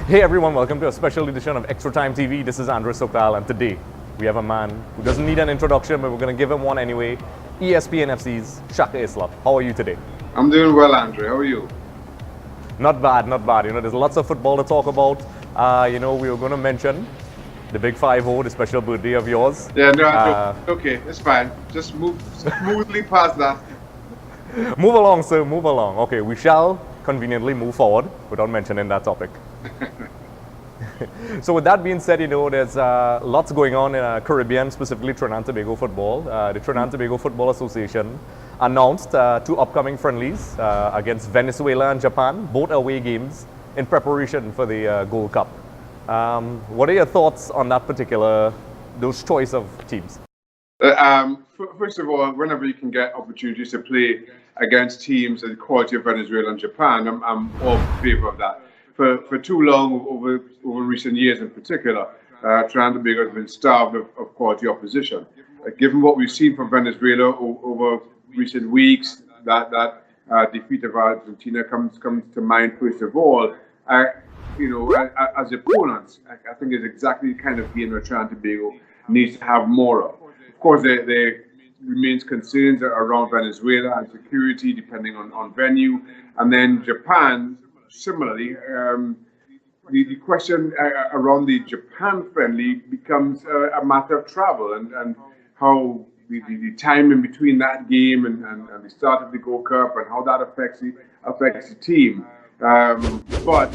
Hey everyone, welcome to a special edition of Extra Time TV. This is Andrew Sokal, and today we have a man who doesn't need an introduction, but we're going to give him one anyway. ESPN FC's Shaka Hislop. How are you today? I'm doing well, Andrew. How are you? Not bad, not bad. There's lots of football to talk about. We were going to mention the big 5-0, the special birthday of yours. Yeah, no, okay, it's fine. Just move smoothly past that. Move along, sir, move along. Okay, we shall conveniently move forward without mentioning that topic. So with that being said, there's lots going on in Caribbean, specifically Trinidad and Tobago football. The Trinidad and Tobago Football Association announced 2 upcoming friendlies against Venezuela and Japan, both away games in preparation for the Gold Cup. What are your thoughts on those choice of teams? First of all, whenever you can get opportunities to play against teams of the quality of Venezuela and Japan, I'm all in favor of that. For too long, over recent years in particular, Trinidad and Tobago has been starved of quality opposition. Given what we've seen from Venezuela over recent weeks, that defeat of Argentina comes to mind first of all. As opponents, I think is exactly the kind of game that Trinidad and Tobago needs to have more of. Of course, there remains concerns around Venezuela and security, depending on venue, and then Japan. Similarly, the question around the Japan friendly becomes a matter of travel and how the time in between that game and the start of the Gold Cup and how that affects the team. But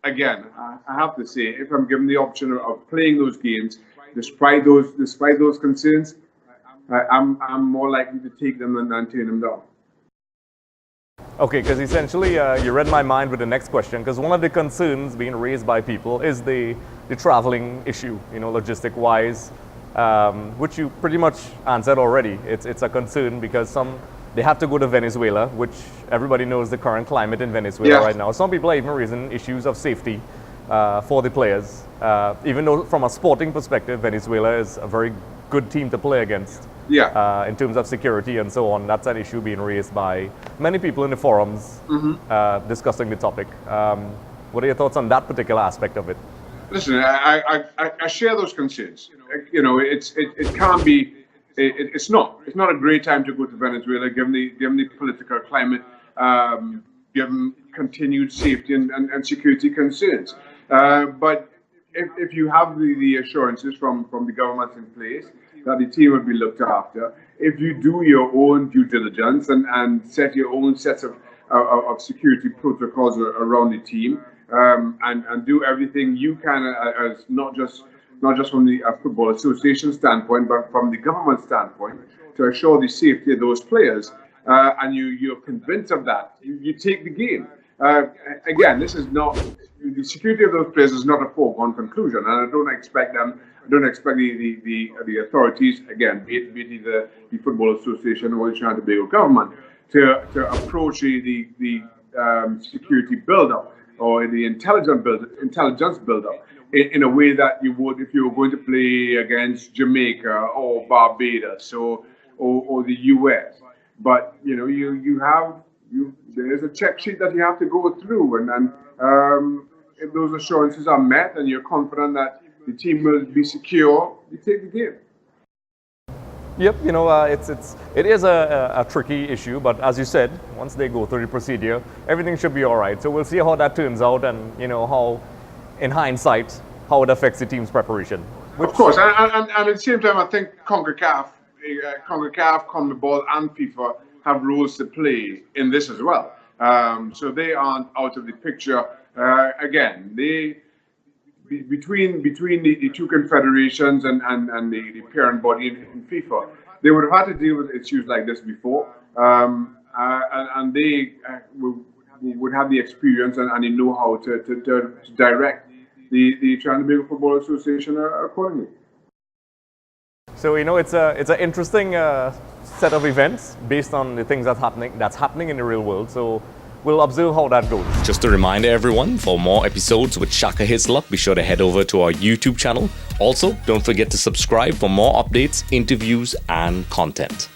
again, I have to say, if I'm given the option of playing those games, despite those concerns, I'm more likely to take them than turn them down. Okay, because essentially you read my mind with the next question, because one of the concerns being raised by people is the traveling issue, logistic-wise, which you pretty much answered already. It's a concern because they have to go to Venezuela, which everybody knows the current climate in Venezuela right now. Some people are even raising issues of safety for the players, even though from a sporting perspective, Venezuela is a very good team to play against. In terms of security and so on. That's an issue being raised by many people in the forums discussing the topic. What are your thoughts on that particular aspect of it? Listen, I share those concerns. It can't be. It's not a great time to go to Venezuela, given the political climate, given continued safety and security concerns. But if you have the assurances from the governments in place that the team will be looked after, if you do your own due diligence and set your own sets of security protocols around the team, and do everything you can as not just from the Football Association standpoint, but from the government standpoint, to assure the safety of those players, and you're convinced of that, you take the game. Again, this is not the security of those players is not a foregone conclusion, and I don't expect the authorities, again, be it the Football Association or the Trinidad and Tobago government, to approach the security build-up or the intelligence build-up in a way that you would if you were going to play against Jamaica or Barbados or the US. But there's a check sheet that you have to go through, and if those assurances are met and you're confident that the team will be secure, you take the game. Yep, it is a tricky issue, but as you said, once they go through the procedure, everything should be all right. So we'll see how that turns out, and how, in hindsight, how it affects the team's preparation. Of course, and at the same time, I think CONCACAF, CONMEBOL, and FIFA have roles to play in this as well. So they aren't out of the picture. Again, between the two confederations and the parent body in FIFA, they would have had to deal with issues like this before, and they would have the experience and the know-how to direct the Trinidad and Tobago Football Association accordingly. So it's an interesting set of events based on the things that's happening in the real world. So we'll observe how that goes. Just a reminder, everyone, for more episodes with Shaka Hislop, be sure to head over to our YouTube channel. Also, don't forget to subscribe for more updates, interviews, and content.